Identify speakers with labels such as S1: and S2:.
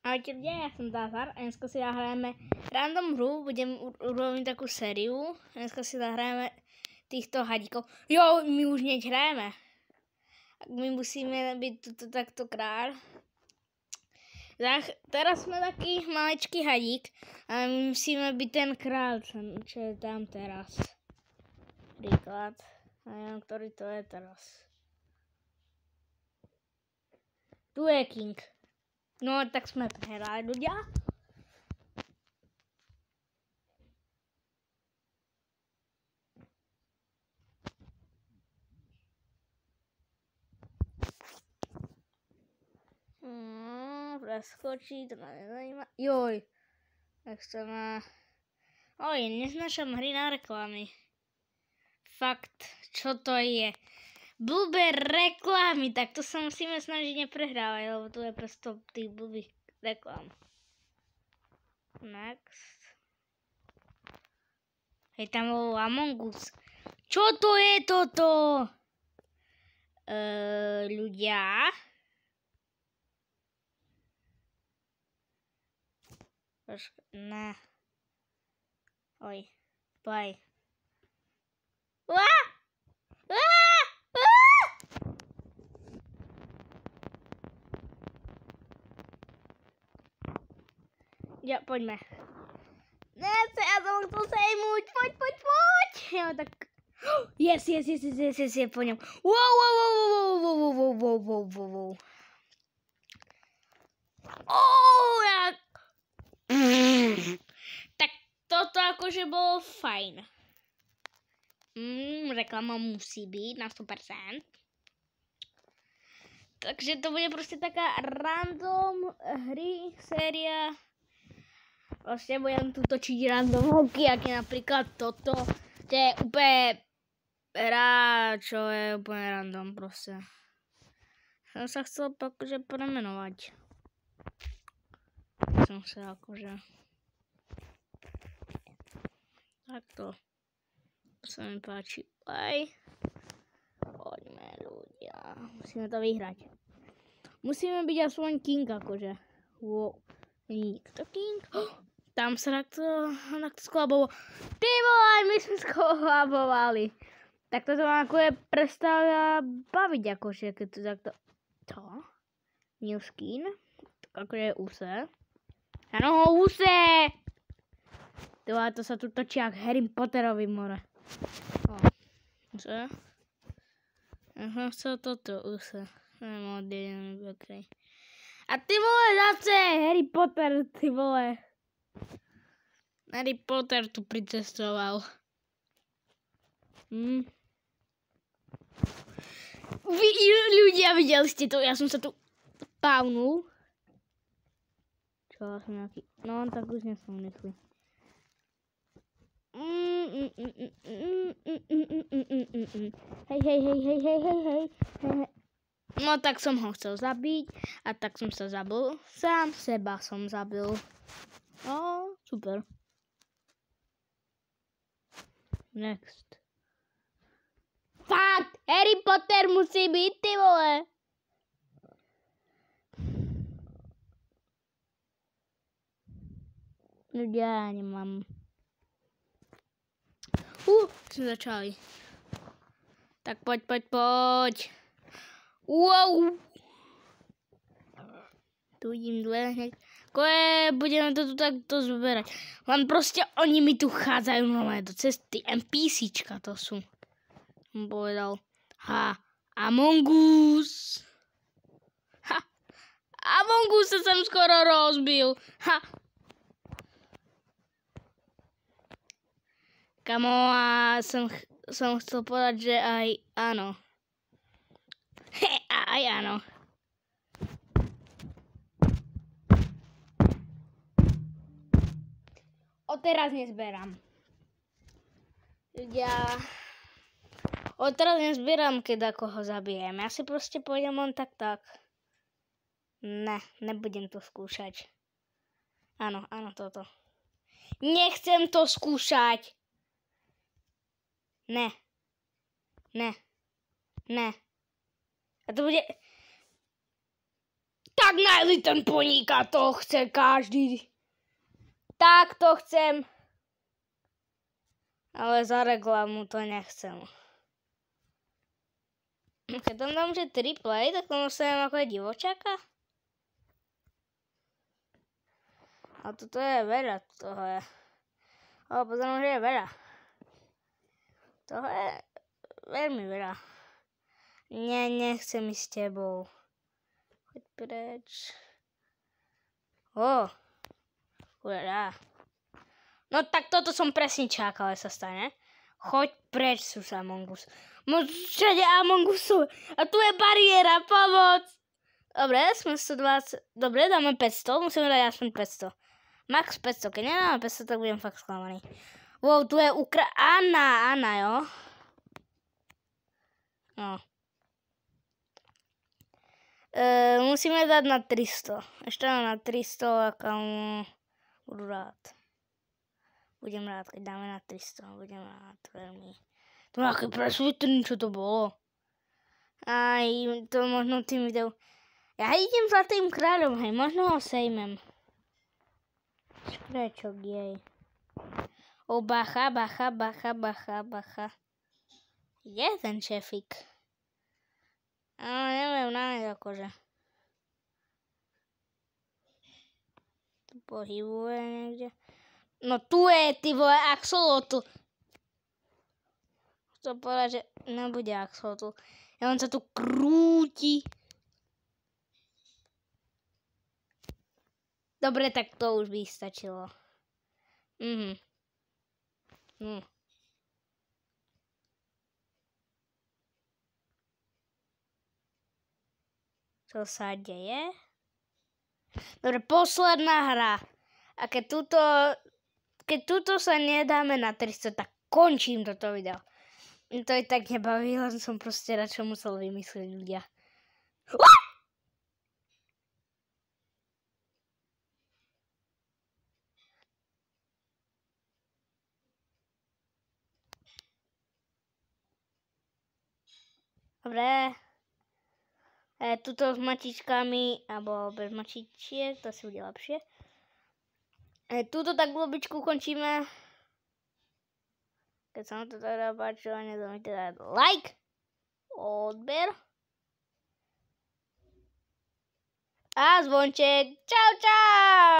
S1: Ahojte ľudia, ja som Zázar a dneska si zahrajeme random hru, urobím takú sériu. Dneska si zahrajeme týchto hadíkov. Jo, my už hneď hrajeme. My musíme byť tuto takto kráľ. Teraz sme taký maličký hadík a my musíme byť ten kráľ, čo je tam teraz. Príklad. Neviem, ktorý to je teraz. Tu je king. No, tak sme prehrali, ľudia. Preskočí, to ma nezajíma. Joj. Tak to má... Oj, neznášam hry na reklamy. Fakt, čo to je? Blbé reklamy, tak to sa musíme snažiť neprehrávať, lebo tu je prosto tých blbých reklam. Next. Hej, tam bol Among Us. Čo to je toto? Ľudia. Ne. Oj, play. Ja, poďme. Nechce, ja som chcel sejmuť. Poď. Ja tak... Yes, po ňom. Wow. Jak... Tak toto akože bolo fajn. Reklama musí byť na 100%. Takže to bude proste taká random hry, séria. Vlastne budem tu točiť random hoky, aký napríklad toto. To je úplne hra, čo je úplne random proste. Som sa chcel akože premenovať. Som sa akože... Takto. To sa mi páči. Poďme ľudia. Musíme to vyhrať. Musíme byť aspoň king akože. Wow. Nikto king. Tam sa takto skolabovalo. Ty vole, my sme skolabovali. Tak toto ma akože prestáva baviť akože, keď to takto... To? New skin? Akože úse. Áno, úse! To sa tu točí jak Harry Potterovi more. Úse. Aha, chcel toto úse. Okay. A ty vole zase, Harry Potter, ty vole. Harry Potter tu pricestoval. Vy ľudia, videli ste to? Ja som sa tu spavnul. Čo, som nejaký... No, tak už nie som myslí. Hej. No tak som ho chcel zabiť a tak som sa zabil. Sám seba som zabil. Super. Next. Fakt! Harry Potter musí byť, ty vole! Ľudia, nemám. Sme začali. Tak poď. Wow! Tu vidím dve hneď. Budeme to tu takto zberať. Len proste oni mi tu chádzajú normálne do cesty. NPCčka to sú. Som povedal. Among Us. Among Us sa sem skoro rozbil. Kamo, a som chcel povedať, že aj áno. Aj áno. Odteraz nezberám. Odteraz nezberám, keď ako ho zabijem. Ja si proste pôjdem len tak. Ne, nebudem to skúšať. Áno, toto. Nechcem to skúšať. Ne. A to bude... Tak najli ten poníka, to chce každý. Tak to chcem. Ale za reklamu to nechcem. Keď tam dám, že 3 play, tak to dostanem ako je divočáka. A toto je veľa, toho je. Ale pozriem, že je veľa. Toho je veľmi veľa. Nie, nechcem ísť s tebou. Choď preč. Uľa. No tak toto som presne čakal, že sa stane. Choď preč, sus Among Us. Všade Among Us sú. A tu je bariéra, pomoc. Dobre, sme 120. Dobre, dáme 500, musíme dať aspoň 500. Max 500, keď nedáme 500, tak budem fakt sklamaný. Wow, tu je Anna, jo? No. Musíme dať na 300. Ešte na 300 a kam budu rád. Budem rád, keď dáme na 300. Budem rád, veľmi. To je aký presvitrný, čo to bolo. Aj to možno tým videom. Ja idem za tým kráľom, hej, možno ho sejmem. Škrečok jej. Bacha. Kde je ten šefik? Neviem, nájsť akože. Tu pohybuje niekde. No tu je, ty vole, axolotl. Chcem povedať, že nebude axolotl. Ja on sa tu krúti. Dobre, tak to už by stačilo. Čo sa deje? Dobre, posledná hra. A keď túto sa nedáme na 300, tak končím toto video. To i tak nebaví, len som proste radšej musel vymyslieť ľudia. Dobre. Tuto s mačičkami, alebo bez mačičiek, to si bude lepšie. Túto tak blobičku končíme. Keď sa vám to teda páčilo, nezabudnite dať like, odber a zvonček. Čau, čau!